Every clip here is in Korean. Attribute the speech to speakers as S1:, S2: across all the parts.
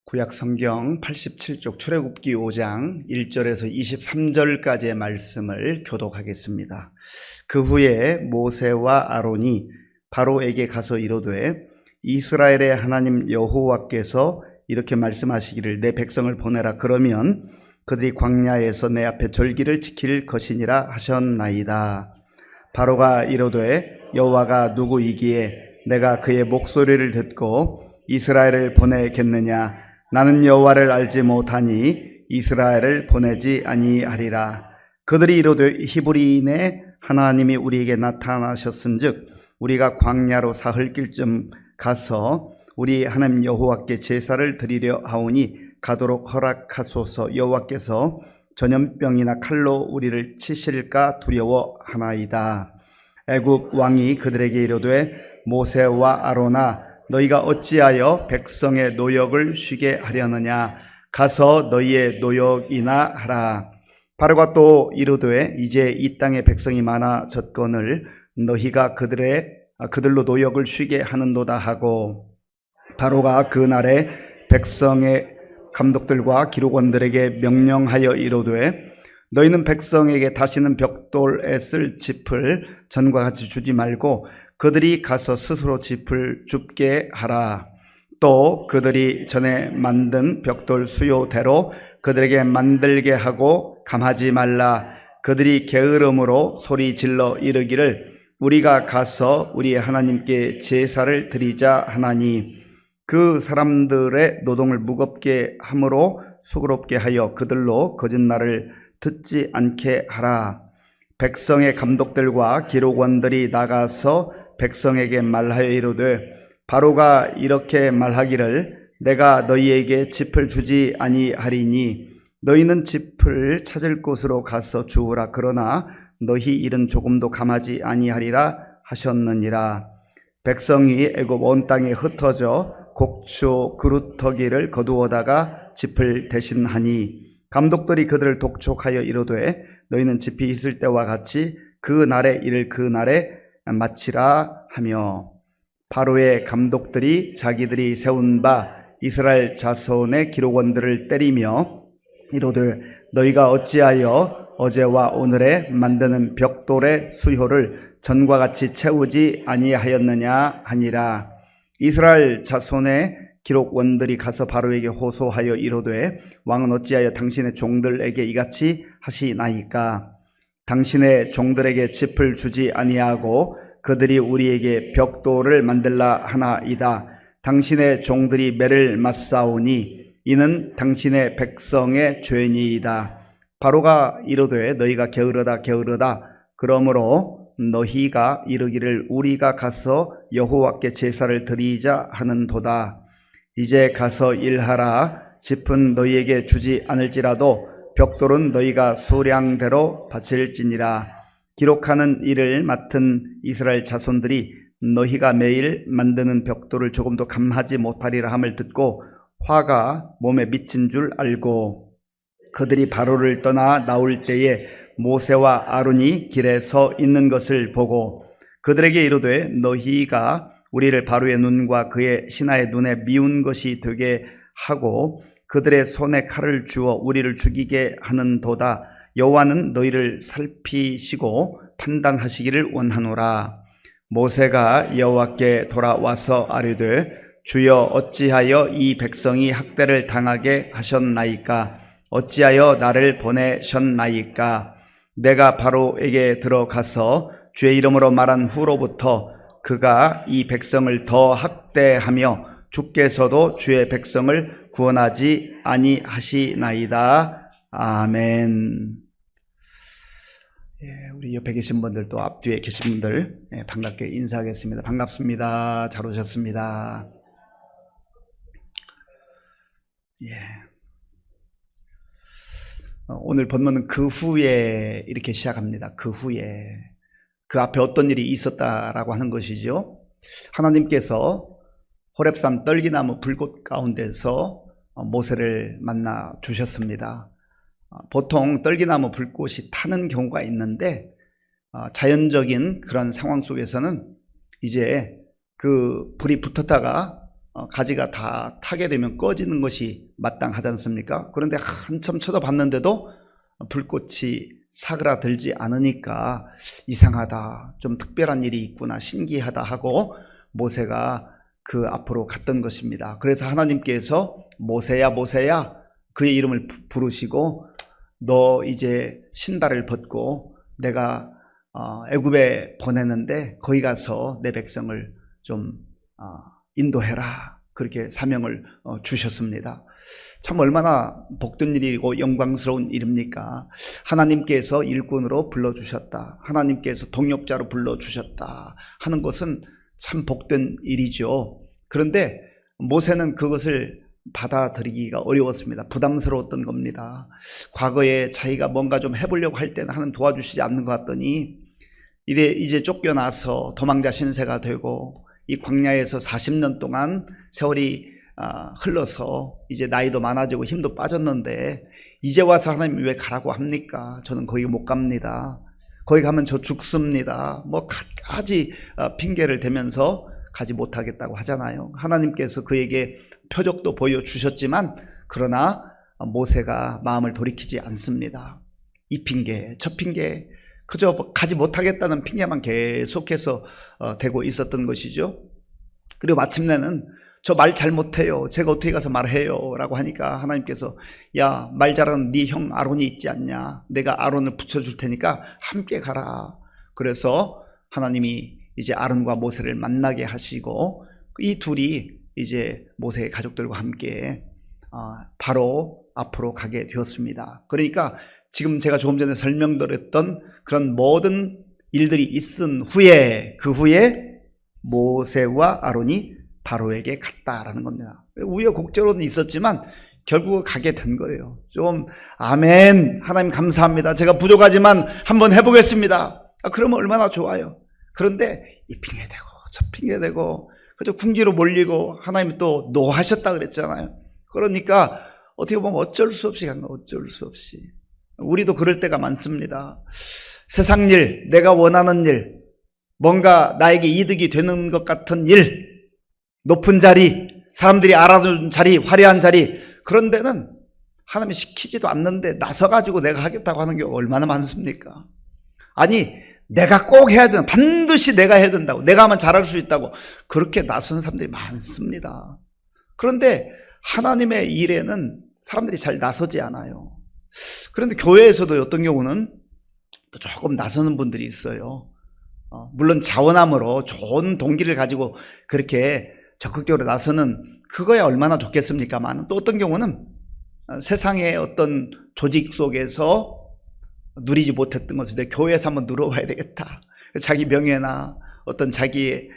S1: 구약 성경 87쪽 출애굽기 5장 1절에서 23절까지의 말씀을 교독하겠습니다. 그 후에 모세와 아론이 바로에게 가서 이르되 이스라엘의 하나님 여호와께서 이렇게 말씀하시기를 내 백성을 보내라. 그러면 그들이 광야에서 내 앞에 절기를 지킬 것이니라 하셨나이다. 바로가 이르되 여호와가 누구이기에 내가 그의 목소리를 듣고 이스라엘을 보내겠느냐. 나는 여호와를 알지 못하니 이스라엘을 보내지 아니하리라. 그들이 이르되 히브리인의 하나님이 우리에게 나타나셨은즉 우리가 광야로 사흘 길쯤 가서 우리 하나님 여호와께 제사를 드리려 하오니 가도록 허락하소서. 여호와께서 전염병이나 칼로 우리를 치실까 두려워하나이다. 애굽 왕이 그들에게 이르되 모세와 아론아 너희가 어찌하여 백성의 노역을 쉬게 하려느냐. 가서 너희의 노역이나 하라. 바로가 또 이르되 이제 이 땅에 백성이 많아졌거늘 너희가 그들로 노역을 쉬게 하는도다 하고, 바로가 그날에 백성의 감독들과 기록원들에게 명령하여 이르되 너희는 백성에게 다시는 벽돌에 쓸 짚을 전과 같이 주지 말고 그들이 가서 스스로 짚을 줍게 하라. 또 그들이 전에 만든 벽돌 수요대로 그들에게 만들게 하고 감하지 말라. 그들이 게으름으로 소리 질러 이르기를 우리가 가서 우리 하나님께 제사를 드리자 하나니 그 사람들의 노동을 무겁게 함으로 수고롭게 하여 그들로 거짓말을 듣지 않게 하라. 백성의 감독들과 기록원들이 나가서 백성에게 말하여 이르되 바로가 이렇게 말하기를 내가 너희에게 짚을 주지 아니하리니 너희는 짚을 찾을 곳으로 가서 주우라. 그러나 너희 일은 조금도 감하지 아니하리라 하셨느니라. 백성이 애굽 온 땅에 흩어져 곡초 그루터기를 거두어다가 짚을 대신하니 감독들이 그들을 독촉하여 이르되 너희는 짚이 있을 때와 같이 그 날의 일을 그 날에 마치라 하며, 바로의 감독들이 자기들이 세운 바 이스라엘 자손의 기록원들을 때리며 이르되 너희가 어찌하여 어제와 오늘에 만드는 벽돌의 수효를 전과 같이 채우지 아니하였느냐 하니라. 이스라엘 자손의 기록원들이 가서 바로에게 호소하여 이르되 왕은 어찌하여 당신의 종들에게 이같이 하시나이까. 당신의 종들에게 짚을 주지 아니하고 그들이 우리에게 벽돌을 만들라 하나이다. 당신의 종들이 매를 맞사오니 이는 당신의 백성의 죄니이다. 바로가 이르되 너희가 게으르다 그러므로 너희가 이르기를 우리가 가서 여호와께 제사를 드리자 하는도다. 이제 가서 일하라. 짚은 너희에게 주지 않을지라도 벽돌은 너희가 수량대로 바칠지니라. 기록하는 일을 맡은 이스라엘 자손들이 너희가 매일 만드는 벽돌을 조금도 감하지 못하리라 함을 듣고 화가 몸에 미친 줄 알고 그들이 바로를 떠나 나올 때에 모세와 아론이 길에 서 있는 것을 보고 그들에게 이르되 너희가 우리를 바로의 눈과 그의 신하의 눈에 미운 것이 되게 하고 그들의 손에 칼을 주어 우리를 죽이게 하는도다. 여호와는 너희를 살피시고 판단하시기를 원하노라. 모세가 여호와께 돌아와서 아뢰되 주여 어찌하여 이 백성이 학대를 당하게 하셨나이까. 어찌하여 나를 보내셨나이까. 내가 바로에게 들어가서 주의 이름으로 말한 후로부터 그가 이 백성을 더 학대하며 주께서도 주의 백성을 구원하지 아니하시나이다. 아멘. 우리 옆에 계신 분들 또 앞뒤에 계신 분들 반갑게 인사하겠습니다. 반갑습니다. 잘 오셨습니다. 오늘 본문은 그 후에 이렇게 시작합니다. 그 후에 그 앞에 어떤 일이 있었다라고 하는 것이죠. 하나님께서 호렙산 떨기나무 불꽃 가운데서 모세를 만나 주셨습니다. 보통 떨기나무 불꽃이 타는 경우가 있는데 자연적인 그런 상황 속에서는 이제 그 불이 붙었다가 가지가 다 타게 되면 꺼지는 것이 마땅하지 않습니까? 그런데 한참 쳐다봤는데도 불꽃이 사그라들지 않으니까 이상하다, 좀 특별한 일이 있구나, 신기하다 하고 모세가 그 앞으로 갔던 것입니다. 그래서 하나님께서 모세야 모세야 그의 이름을 부르시고 너 이제 신발을 벗고 내가 애굽에 보내는데 거기 가서 내 백성을 좀 인도해라, 그렇게 사명을 주셨습니다. 참 얼마나 복된 일이고 영광스러운 일입니까? 하나님께서 일꾼으로 불러주셨다, 하나님께서 동역자로 불러주셨다 하는 것은 참 복된 일이죠. 그런데 모세는 그것을 받아들이기가 어려웠습니다. 부담스러웠던 겁니다. 과거에 자기가 뭔가 좀 해보려고 할 때는 하나님 도와주시지 않는 것 같더니 이제 쫓겨나서 도망자 신세가 되고 이 광야에서 40년 동안 세월이 흘러서 이제 나이도 많아지고 힘도 빠졌는데 이제 와서 하나님이 왜 가라고 합니까? 저는 거기 못 갑니다. 거기 가면 저 죽습니다. 뭐 갖가지 핑계를 대면서 가지 못하겠다고 하잖아요. 하나님께서 그에게 표적도 보여주셨지만 그러나 모세가 마음을 돌이키지 않습니다. 이 핑계 저 핑계, 그저 가지 못하겠다는 핑계만 계속해서 대고 있었던 것이죠. 그리고 마침내는 저 말 잘못해요, 제가 어떻게 가서 말해요 라고 하니까 하나님께서 야, 말 잘하는 네 형 아론이 있지 않냐, 내가 아론을 붙여줄 테니까 함께 가라. 그래서 하나님이 이제 아론과 모세를 만나게 하시고 이 둘이 이제 모세의 가족들과 함께 바로 앞으로 가게 되었습니다. 그러니까 지금 제가 조금 전에 설명드렸던 그런 모든 일들이 있은 후에 그 후에 모세와 아론이 바로에게 갔다라는 겁니다. 우여곡절은 있었지만 결국 가게 된 거예요. 좀 아멘, 하나님 감사합니다, 제가 부족하지만 한번 해보겠습니다. 그러면 얼마나 좋아요. 그런데 이 핑계대고 저 핑계대고 그저 궁지로 몰리고 하나님이 또 노하셨다 그랬잖아요. 그러니까 어떻게 보면 어쩔 수 없이 간 거예요. 어쩔 수 없이. 우리도 그럴 때가 많습니다. 세상 일, 내가 원하는 일, 뭔가 나에게 이득이 되는 것 같은 일, 높은 자리, 사람들이 알아주는 자리, 화려한 자리, 그런 데는 하나님이 시키지도 않는데 나서가지고 내가 하겠다고 하는 경우가 얼마나 많습니까? 아니, 내가 꼭 해야 된다, 반드시 내가 해야 된다고, 내가 하면 잘할 수 있다고 그렇게 나서는 사람들이 많습니다. 그런데 하나님의 일에는 사람들이 잘 나서지 않아요. 그런데 교회에서도 어떤 경우는 조금 나서는 분들이 있어요. 물론 자원함으로 좋은 동기를 가지고 그렇게 적극적으로 나서는 그거야 얼마나 좋겠습니까만, 또 어떤 경우는 세상의 어떤 조직 속에서 누리지 못했던 것을 내 교회에서 한번 누려봐야 되겠다, 자기 명예나 어떤 자기의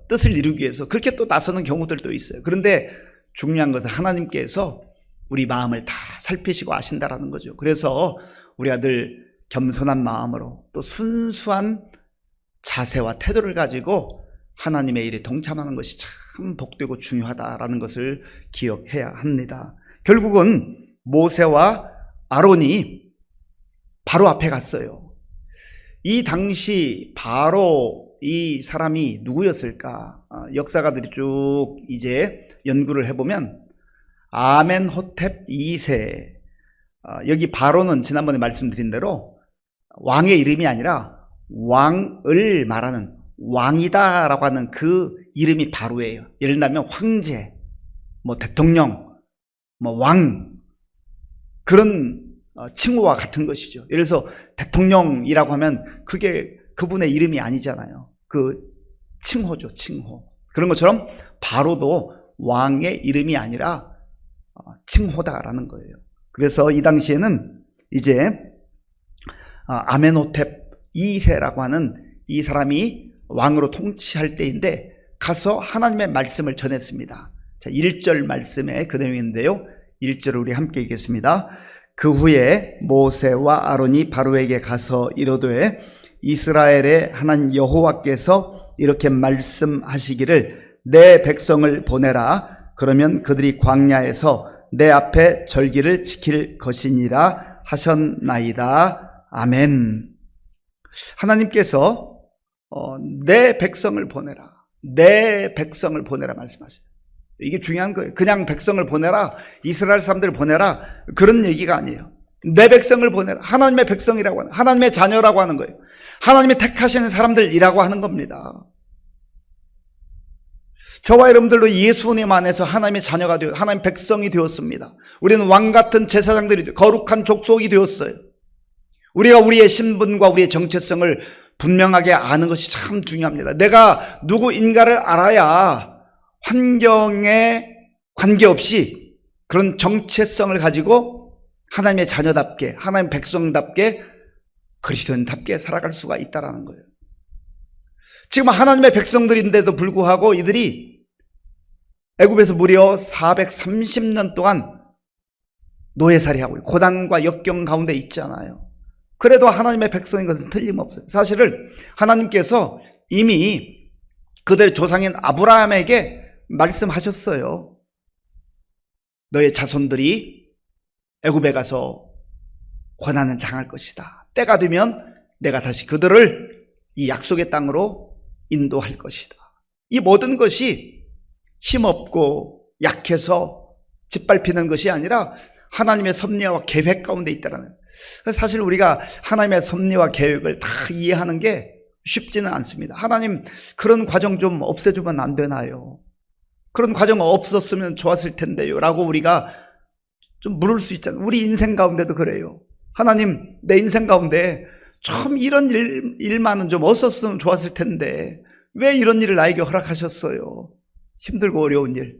S1: 뜻을 이루기 위해서 그렇게 또 나서는 경우들도 있어요. 그런데 중요한 것은 하나님께서 우리 마음을 다 살피시고 아신다라는 거죠. 그래서 우리가 늘 겸손한 마음으로 또 순수한 자세와 태도를 가지고 하나님의 일에 동참하는 것이 참 복되고 중요하다라는 것을 기억해야 합니다. 결국은 모세와 아론이 바로 앞에 갔어요. 이 당시 바로 이 사람이 누구였을까? 역사가들이 쭉 이제 연구를 해보면 아멘호텝 2세, 여기 바로는 지난번에 말씀드린 대로 왕의 이름이 아니라 왕을 말하는 왕이다라고 하는 그 이름이 바로예요. 예를 들면 황제, 뭐 대통령, 뭐 왕, 그런 칭호와 같은 것이죠. 예를 들어서 대통령이라고 하면 그게 그분의 이름이 아니잖아요. 그 칭호죠, 칭호. 그런 것처럼 바로도 왕의 이름이 아니라 칭호다라는 거예요. 그래서 이 당시에는 이제 아멘호텝 2세라고 하는 이 사람이 왕으로 통치할 때인데 가서 하나님의 말씀을 전했습니다. 자, 1절 말씀에 그 내용인데요. 1절을 우리 함께 읽겠습니다. 그 후에 모세와 아론이 바로에게 가서 이르되 이스라엘의 하나님 여호와께서 이렇게 말씀하시기를 내 백성을 보내라. 그러면 그들이 광야에서 내 앞에 절기를 지킬 것이니라 하셨나이다. 아멘. 하나님께서 내 백성을 보내라, 내 백성을 보내라 말씀하세요. 이게 중요한 거예요. 그냥 백성을 보내라, 이스라엘 사람들을 보내라, 그런 얘기가 아니에요. 내 백성을 보내라. 하나님의 백성이라고 하는, 하나님의 자녀라고 하는 거예요. 하나님이 택하시는 사람들이라고 하는 겁니다. 저와 여러분들도 예수님 안에서 하나님의 자녀가 되어 하나님의 백성이 되었습니다. 우리는 왕같은 제사장들이 거룩한 족속이 되었어요. 우리가 우리의 신분과 우리의 정체성을 분명하게 아는 것이 참 중요합니다. 내가 누구인가를 알아야 환경에 관계없이 그런 정체성을 가지고 하나님의 자녀답게, 하나님의 백성답게, 그리스도인답게 살아갈 수가 있다는 거예요. 지금 하나님의 백성들인데도 불구하고 이들이 애굽에서 무려 430년 동안 노예살이하고 고난과 역경 가운데 있잖아요. 그래도 하나님의 백성인 것은 틀림없어요. 사실은 하나님께서 이미 그들의 조상인 아브라함에게 말씀하셨어요. 너의 자손들이 애굽에 가서 고난을 당할 것이다. 때가 되면 내가 다시 그들을 이 약속의 땅으로 인도할 것이다. 이 모든 것이 힘없고 약해서 짓밟히는 것이 아니라 하나님의 섭리와 계획 가운데 있다는. 사실 우리가 하나님의 섭리와 계획을 다 이해하는 게 쉽지는 않습니다. 하나님 그런 과정 좀 없애주면 안 되나요? 그런 과정 없었으면 좋았을 텐데요 라고 우리가 좀 물을 수 있잖아요. 우리 인생 가운데도 그래요. 하나님 내 인생 가운데 참 이런 일만은 좀 없었으면 좋았을 텐데 왜 이런 일을 나에게 허락하셨어요? 힘들고 어려운 일,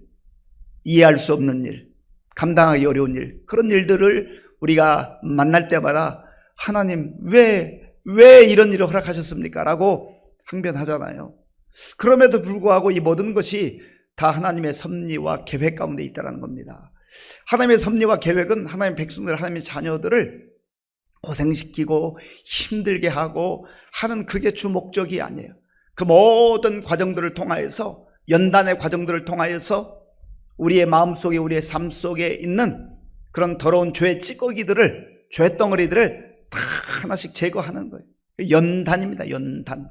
S1: 이해할 수 없는 일, 감당하기 어려운 일, 그런 일들을 우리가 만날 때마다 하나님 왜 이런 일을 허락하셨습니까? 라고 항변하잖아요. 그럼에도 불구하고 이 모든 것이 다 하나님의 섭리와 계획 가운데 있다는 겁니다. 하나님의 섭리와 계획은 하나님의 백성들, 하나님의 자녀들을 고생시키고 힘들게 하고 하는 그게 주 목적이 아니에요. 그 모든 과정들을 통하여서, 연단의 과정들을 통하여서 우리의 마음속에, 우리의 삶 속에 있는 그런 더러운 죄의 찌꺼기들을, 죄 덩어리들을 다 하나씩 제거하는 거예요. 연단입니다. 연단.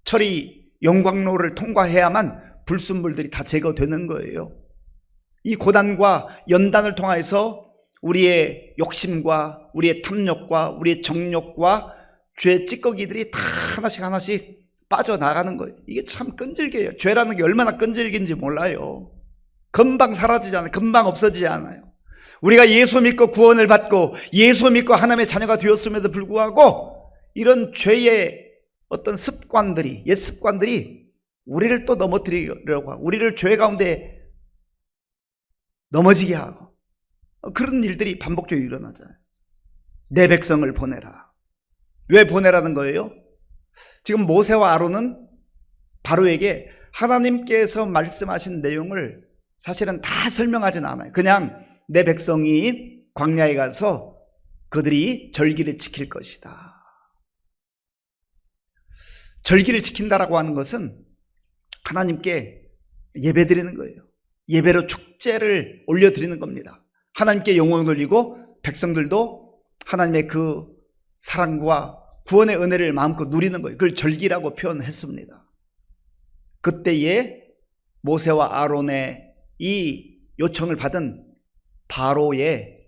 S1: 철이 영광로를 통과해야만 불순물들이 다 제거되는 거예요. 이 고난과 연단을 통해서 우리의 욕심과 우리의 탐욕과 우리의 정욕과 죄의 찌꺼기들이 다 하나씩 빠져나가는 거예요. 이게 참 끈질겨요. 죄라는 게 얼마나 끈질긴지 몰라요. 금방 사라지지 않아요. 금방 없어지지 않아요. 우리가 예수 믿고 구원을 받고 예수 믿고 하나님의 자녀가 되었음에도 불구하고 이런 죄의 어떤 습관들이, 옛 습관들이 우리를 또 넘어뜨리려고 하고 우리를 죄 가운데 넘어지게 하고 그런 일들이 반복적으로 일어나잖아요. 내 백성을 보내라. 왜 보내라는 거예요? 지금 모세와 아론은 바로에게 하나님께서 말씀하신 내용을 사실은 다 설명하진 않아요. 그냥 내 백성이 광야에 가서 그들이 절기를 지킬 것이다. 절기를 지킨다라고 하는 것은 하나님께 예배드리는 거예요. 예배로 축제를 올려드리는 겁니다. 하나님께 영혼을 돌리고 백성들도 하나님의 그 사랑과 구원의 은혜를 마음껏 누리는 거예요. 그걸 절기라고 표현했습니다. 그때에 모세와 아론의 이 요청을 받은 바로의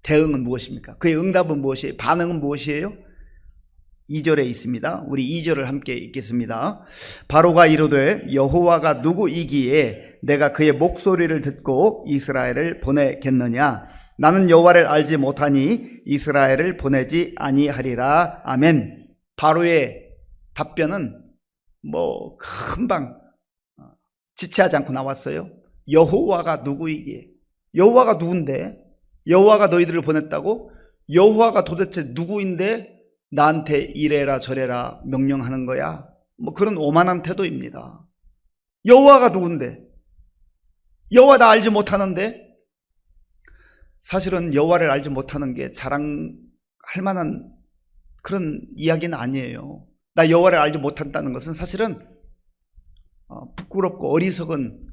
S1: 대응은 무엇입니까? 그의 응답은 무엇이에요? 반응은 무엇이에요? 2절에 있습니다. 우리 2절을 함께 읽겠습니다. 바로가 이르되 여호와가 누구이기에 내가 그의 목소리를 듣고 이스라엘을 보내겠느냐? 나는 여호와를 알지 못하니 이스라엘을 보내지 아니하리라. 아멘. 바로의 답변은 금방 지체하지 않고 나왔어요. 여호와가 누구이기에. 여호와가 누군데? 여호와가 너희들을 보냈다고? 여호와가 도대체 누구인데 나한테 이래라 저래라 명령하는 거야? 그런 오만한 태도입니다. 여호와가 누군데? 여호와 나 알지 못하는데? 사실은 여호와를 알지 못하는 게 자랑할 만한 그런 이야기는 아니에요. 나 여호와를 알지 못한다는 것은 사실은 부끄럽고 어리석은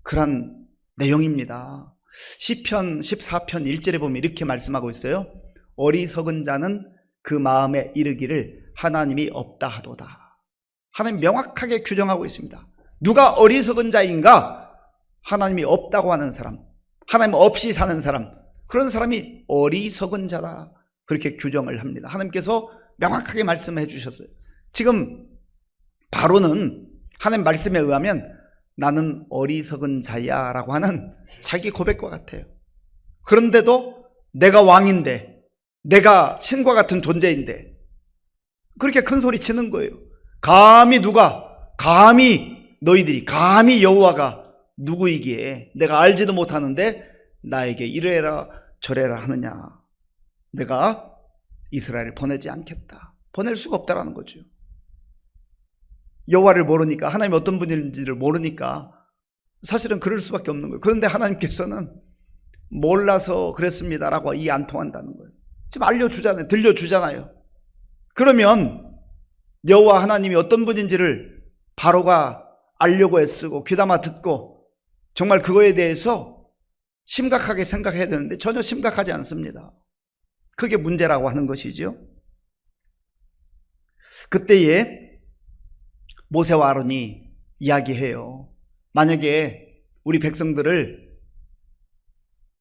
S1: 그런 내용입니다. 시편 14편 1절에 보면 이렇게 말씀하고 있어요. 어리석은 자는 그 마음에 이르기를 하나님이 없다 하도다. 하나님 명확하게 규정하고 있습니다. 누가 어리석은 자인가? 하나님이 없다고 하는 사람, 하나님 없이 사는 사람, 그런 사람이 어리석은 자다, 그렇게 규정을 합니다. 하나님께서 명확하게 말씀해 주셨어요. 지금 바로는 하나님 말씀에 의하면 나는 어리석은 자야 라고 하는 자기 고백과 같아요. 그런데도 내가 왕인데, 내가 신과 같은 존재인데 그렇게 큰 소리 치는 거예요. 감히 너희들이 감히 여호와가 누구이기에 내가 알지도 못하는데 나에게 이래라 저래라 하느냐. 내가 이스라엘을 보내지 않겠다. 보낼 수가 없다라는 거죠. 여호와를 모르니까, 하나님이 어떤 분인지를 모르니까 사실은 그럴 수밖에 없는 거예요. 그런데 하나님께서는 몰라서 그랬습니다라고 이 안 통한다는 거예요. 지금 알려주잖아요. 들려주잖아요. 그러면 여호와 하나님이 어떤 분인지를 바로가 알려고 애쓰고 귀담아 듣고 정말 그거에 대해서 심각하게 생각해야 되는데 전혀 심각하지 않습니다. 그게 문제라고 하는 것이죠. 그때에 모세와 아론이 이야기해요. 만약에 우리 백성들을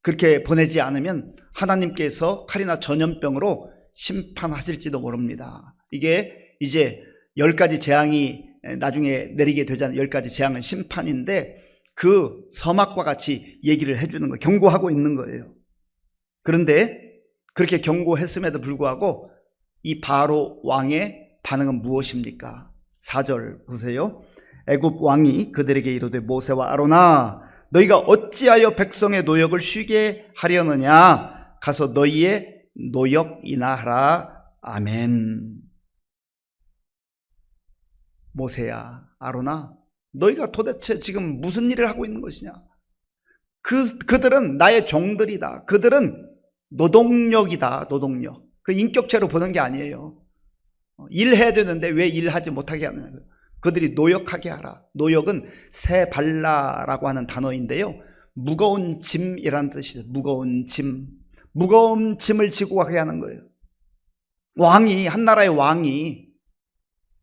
S1: 그렇게 보내지 않으면 하나님께서 칼이나 전염병으로 심판하실지도 모릅니다. 이게 이제 10가지 재앙이 나중에 내리게 되잖아요. 10가지 재앙은 심판인데 그 서막과 같이 얘기를 해주는 거예요. 경고하고 있는 거예요. 그런데 그렇게 경고했음에도 불구하고 이 바로 왕의 반응은 무엇입니까? 4절 보세요. 애굽 왕이 그들에게 이르되 모세와 아론아 너희가 어찌하여 백성의 노역을 쉬게 하려느냐? 가서 너희의 노역이나 하라. 아멘. 모세야, 아론아, 너희가 도대체 지금 무슨 일을 하고 있는 것이냐? 그들은 나의 종들이다. 그들은 노동력이다. 노동력. 그 인격체로 보는 게 아니에요. 일해야 되는데 왜 일하지 못하게 하느냐? 그들이 노역하게 하라. 노역은 세발라라고 하는 단어인데요, 무거운 짐이라는 뜻이죠. 무거운 짐. 무거운 짐을 지고 가게 하는 거예요. 왕이, 한 나라의 왕이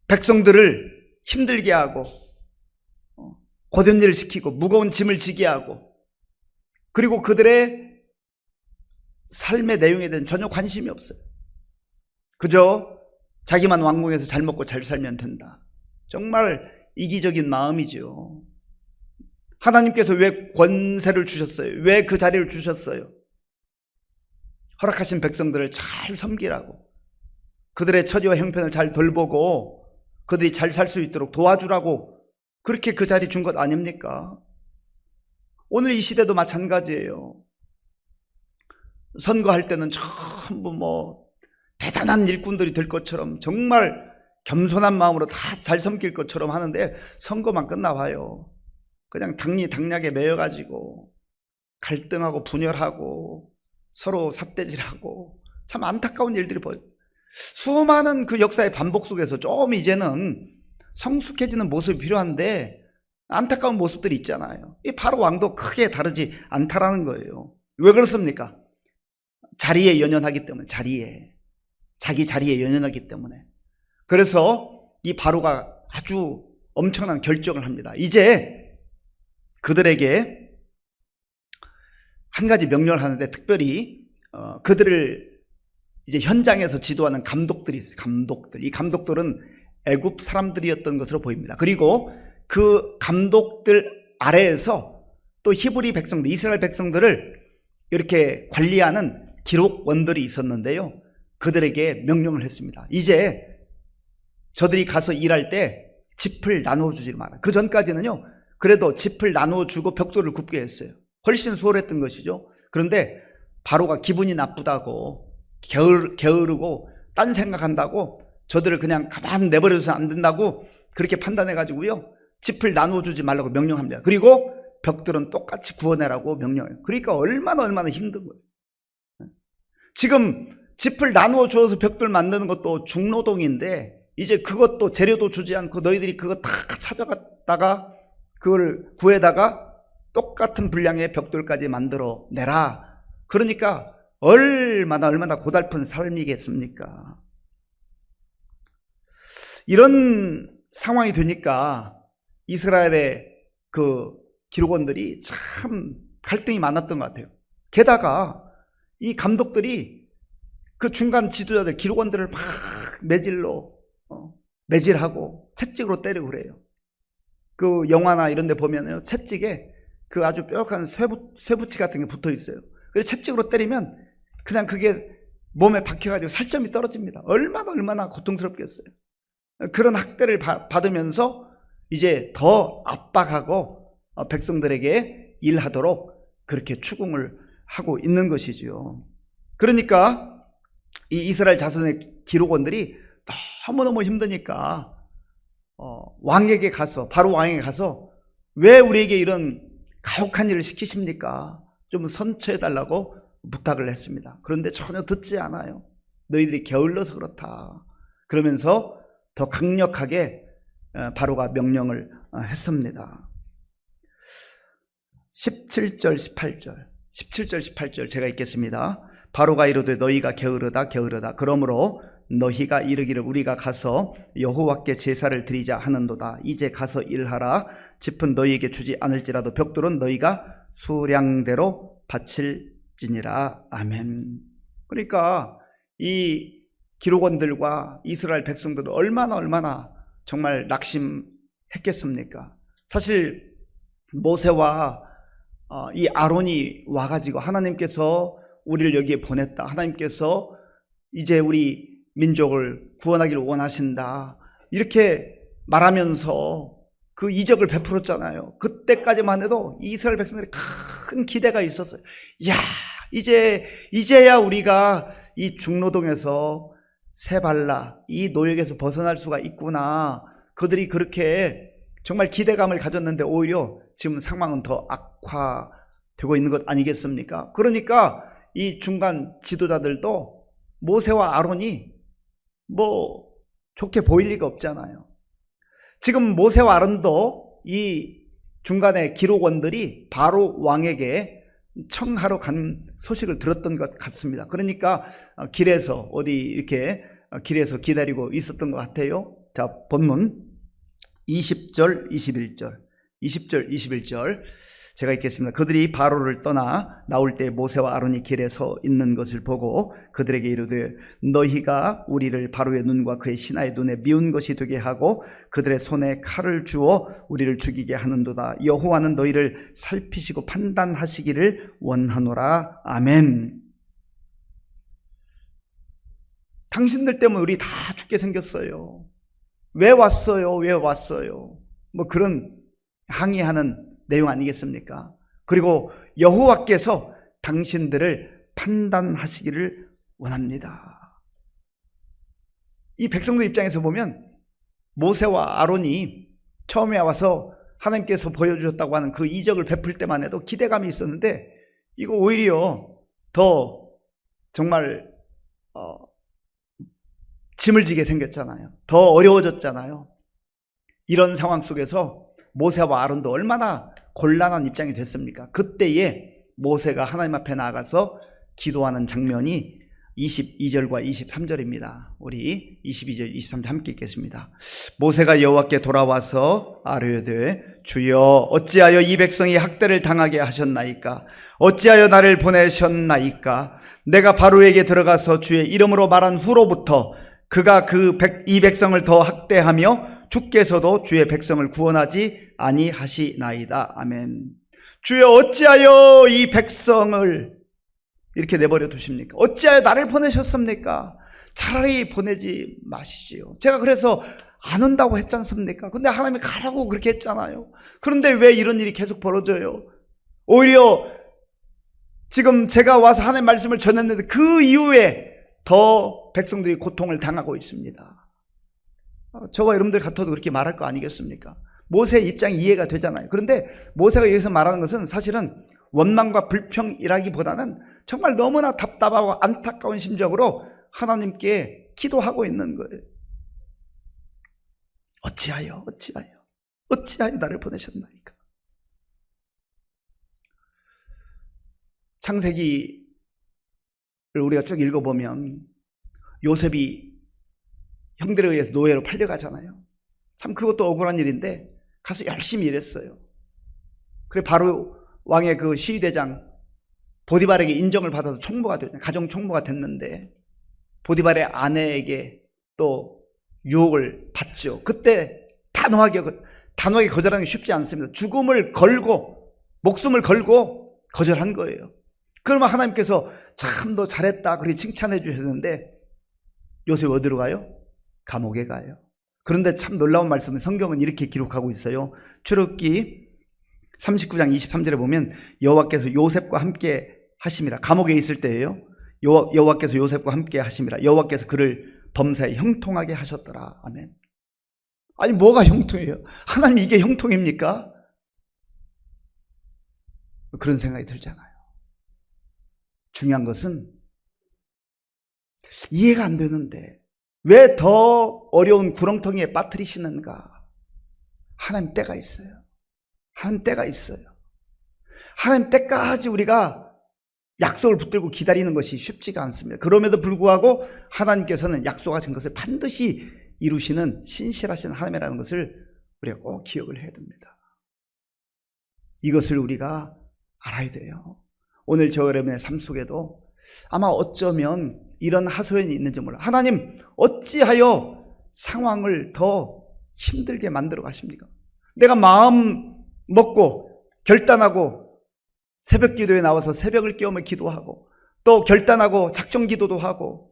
S1: 백성들을 힘들게 하고 고된 일을 시키고 무거운 짐을 지게 하고 그리고 그들의 삶의 내용에 대한 전혀 관심이 없어요. 그저 자기만 왕궁에서 잘 먹고 잘 살면 된다. 정말 이기적인 마음이죠. 하나님께서 왜 권세를 주셨어요? 왜 그 자리를 주셨어요? 허락하신 백성들을 잘 섬기라고, 그들의 처지와 형편을 잘 돌보고 그들이 잘 살 수 있도록 도와주라고 그렇게 그 자리 준 것 아닙니까? 오늘 이 시대도 마찬가지예요. 선거할 때는 전부 대단한 일꾼들이 될 것처럼 정말 겸손한 마음으로 다 잘 섬길 것처럼 하는데 선거만 끝나봐요. 그냥 당락에 매여가지고 갈등하고 분열하고 서로 삿대질하고 참 안타까운 일들이 보여요. 수많은 그 역사의 반복 속에서 좀 이제는 성숙해지는 모습이 필요한데 안타까운 모습들이 있잖아요. 이 바로 왕도 크게 다르지 않다라는 거예요. 왜 그렇습니까? 자리에 연연하기 때문에, 자기 자리에 연연하기 때문에. 그래서 이 바로가 아주 엄청난 결정을 합니다. 이제 그들에게 한 가지 명령을 하는데, 특별히 그들을 이제 현장에서 지도하는 감독들이 있어요. 이 감독들은 애굽 사람들이었던 것으로 보입니다. 그리고 그 감독들 아래에서 또 히브리 백성들, 이스라엘 백성들을 이렇게 관리하는 기록원들이 있었는데요, 그들에게 명령을 했습니다. 이제 저들이 가서 일할 때 짚을 나누어주지 마라. 그 전까지는요, 그래도 짚을 나누어주고 벽돌을 굽게 했어요. 훨씬 수월했던 것이죠. 그런데 바로가 기분이 나쁘다고, 게으르고 딴 생각한다고 저들을 그냥 가만 내버려둬서 안 된다고 그렇게 판단해가지고요, 짚을 나누어주지 말라고 명령합니다. 그리고 벽들은 똑같이 구워내라고 명령해요. 그러니까 얼마나 힘든 거예요. 지금 짚을 나누어 주어서 벽돌 만드는 것도 중노동인데 이제 그것도 재료도 주지 않고 너희들이 그거 다 찾아갔다가 그걸 구해다가 똑같은 분량의 벽돌까지 만들어 내라. 그러니까 얼마나 고달픈 삶이겠습니까? 이런 상황이 되니까 이스라엘의 그 기록원들이 참 갈등이 많았던 것 같아요. 게다가 이 감독들이 그 중간 지도자들 기록원들을 막 매질하고 채찍으로 때리고 그래요. 그 영화나 이런 데 보면요, 채찍에 그 아주 뾰족한 쇠붙이 같은 게 붙어 있어요. 그래서 채찍으로 때리면 그냥 그게 몸에 박혀가지고 살점이 떨어집니다. 얼마나 고통스럽겠어요. 그런 학대를 받으면서 이제 더 압박하고 백성들에게 일하도록 그렇게 추궁을 하고 있는 것이지요. 그러니까 이 이스라엘 자손의 기록원들이 너무너무 힘드니까 왕에게 가서, 바로 왕에게 가서 왜 우리에게 이런 가혹한 일을 시키십니까? 좀 선처해달라고 부탁을 했습니다. 그런데 전혀 듣지 않아요. 너희들이 게을러서 그렇다. 그러면서 더 강력하게 바로가 명령을 했습니다. 17절 18절 제가 읽겠습니다. 바로가 이르되 너희가 게으르다 그러므로 너희가 이르기를 우리가 가서 여호와께 제사를 드리자 하는도다. 이제 가서 일하라. 짚은 너희에게 주지 않을지라도 벽돌은 너희가 수량대로 바칠지니라. 아멘. 그러니까 이 기록원들과 이스라엘 백성들은 얼마나 정말 낙심했겠습니까? 사실 모세와 이 아론이 와가지고 하나님께서 우리를 여기에 보냈다. 하나님께서 이제 우리 민족을 구원하기를 원하신다. 이렇게 말하면서 그 이적을 베풀었잖아요. 그때까지만 해도 이스라엘 백성들이 큰 기대가 있었어요. 야, 이제야 우리가 이 중노동에서 세발라 이 노역에서 벗어날 수가 있구나. 그들이 그렇게 정말 기대감을 가졌는데 오히려 지금 상황은 더 악화되고 있는 것 아니겠습니까? 그러니까 이 중간 지도자들도 모세와 아론이 좋게 보일 리가 없잖아요. 지금 모세와 아론도 이 중간의 기록원들이 바로 왕에게 청하러 간 소식을 들었던 것 같습니다. 그러니까 길에서 길에서 기다리고 있었던 것 같아요. 자, 본문 20절 21절 제가 읽겠습니다. 그들이 바로를 떠나 나올 때 모세와 아론이 길에 서 있는 것을 보고 그들에게 이르되 너희가 우리를 바로의 눈과 그의 신하의 눈에 미운 것이 되게 하고 그들의 손에 칼을 주어 우리를 죽이게 하는도다. 여호와는 너희를 살피시고 판단하시기를 원하노라. 아멘. 당신들 때문에 우리 다 죽게 생겼어요. 왜 왔어요? 그런 항의하는 내용 아니겠습니까? 그리고 여호와께서 당신들을 판단하시기를 원합니다. 이 백성들 입장에서 보면 모세와 아론이 처음에 와서 하나님께서 보여주셨다고 하는 그 이적을 베풀 때만 해도 기대감이 있었는데 이거 오히려 더 정말 짐을 지게 생겼잖아요. 더 어려워졌잖아요. 이런 상황 속에서 모세와 아론도 얼마나 곤란한 입장이 됐습니까? 그때에 모세가 하나님 앞에 나아가서 기도하는 장면이 22절과 23절입니다. 우리 22절, 23절 함께 읽겠습니다. 모세가 여호와께 돌아와서 아뢰되 주여 어찌하여 이 백성이 학대를 당하게 하셨나이까? 어찌하여 나를 보내셨나이까? 내가 바로에게 들어가서 주의 이름으로 말한 후로부터 그가 이 백성을 더 학대하며 주께서도 주의 백성을 구원하지 아니하시나이다. 아멘. 주여 어찌하여 이 백성을 이렇게 내버려 두십니까? 어찌하여 나를 보내셨습니까? 차라리 보내지 마시지요. 제가 그래서 안 온다고 했지 않습니까? 근데 하나님이 가라고 그렇게 했잖아요. 그런데 왜 이런 일이 계속 벌어져요? 오히려 지금 제가 와서 하나님 말씀을 전했는데 그 이후에 더 백성들이 고통을 당하고 있습니다. 저와 여러분들 같아도 그렇게 말할 거 아니겠습니까? 모세의 입장이 이해가 되잖아요. 그런데 모세가 여기서 말하는 것은 사실은 원망과 불평이라기보다는 정말 너무나 답답하고 안타까운 심정으로 하나님께 기도하고 있는 거예요. 어찌하여 나를 보내셨나이까? 창세기를 우리가 쭉 읽어보면 요셉이 형들에 의해서 노예로 팔려가잖아요. 참 그것도 억울한 일인데 가서 열심히 일했어요. 그래 바로 왕의 그 시위대장 보디발에게 인정을 받아서 총무가 됐죠. 가정 총무가 됐는데 보디발의 아내에게 또 유혹을 받죠. 그때 단호하게 거절하는 게 쉽지 않습니다. 죽음을 걸고 목숨을 걸고 거절한 거예요. 그러면 하나님께서 참 너 잘했다 그렇게 칭찬해 주셨는데 요셉 어디로 가요? 감옥에 가요. 그런데 참 놀라운 말씀을 성경은 이렇게 기록하고 있어요. 출애굽기 39장 23절에 보면 여호와께서 요셉과 함께 하심이라. 감옥에 있을 때예요. 여호와께서 요셉과 함께 하심이라. 여호와께서 그를 범사에 형통하게 하셨더라. 아멘. 아니 뭐가 형통이에요? 하나님 이게 형통입니까? 그런 생각이 들잖아요. 중요한 것은 이해가 안 되는데 왜 더 어려운 구렁텅이에 빠뜨리시는가? 하나님 때가 있어요. 하나님 때가 있어요. 하나님 때까지 우리가 약속을 붙들고 기다리는 것이 쉽지가 않습니다. 그럼에도 불구하고 하나님께서는 약속하신 것을 반드시 이루시는 신실하신 하나님이라는 것을 우리가 꼭 기억을 해야 됩니다. 이것을 우리가 알아야 돼요. 오늘 저 여러분의 삶 속에도 아마 어쩌면 이런 하소연이 있는지 몰라요. 하나님 어찌하여 상황을 더 힘들게 만들어 가십니까? 내가 마음 먹고 결단하고 새벽 기도에 나와서 새벽을 깨우며 기도하고 또 결단하고 작정 기도도 하고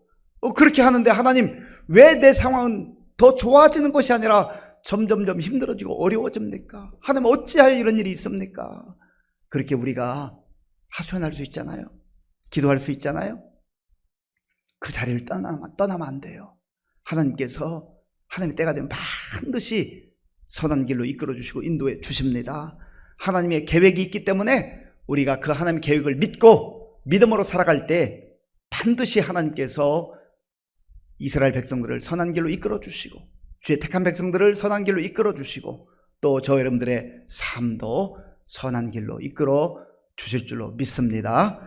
S1: 그렇게 하는데 하나님 왜 내 상황은 더 좋아지는 것이 아니라 점점점 힘들어지고 어려워집니까? 하나님 어찌하여 이런 일이 있습니까? 그렇게 우리가 하소연할 수 있잖아요. 기도할 수 있잖아요. 그 자리를 떠나면 안 돼요. 하나님께서 하나님의 때가 되면 반드시 선한 길로 이끌어 주시고 인도해 주십니다. 하나님의 계획이 있기 때문에 우리가 그 하나님의 계획을 믿고 믿음으로 살아갈 때 반드시 하나님께서 이스라엘 백성들을 선한 길로 이끌어 주시고 주의 택한 백성들을 선한 길로 이끌어 주시고 또 저 여러분들의 삶도 선한 길로 이끌어 주실 줄로 믿습니다.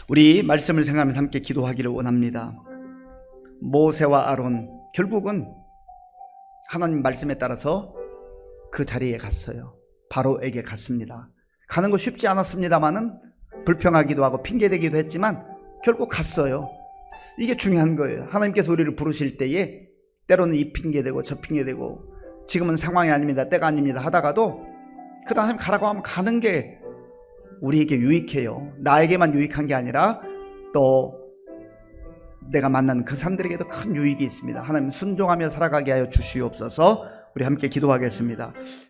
S1: 우리 말씀을 생각하면서 함께 기도하기를 원합니다. 모세와 아론 결국은 하나님 말씀에 따라서 그 자리에 갔어요. 바로에게 갔습니다. 가는 거 쉽지 않았습니다만은 불평하기도 하고 핑계대기도 했지만 결국 갔어요. 이게 중요한 거예요. 하나님께서 우리를 부르실 때에 때로는 이 핑계대고 저 핑계대고 지금은 상황이 아닙니다, 때가 아닙니다 하다가도 그 다음에 가라고 하면 가는 게 우리에게 유익해요. 나에게만 유익한 게 아니라 또 내가 만나는 그 사람들에게도 큰 유익이 있습니다. 하나님 순종하며 살아가게 하여 주시옵소서. 우리 함께 기도하겠습니다.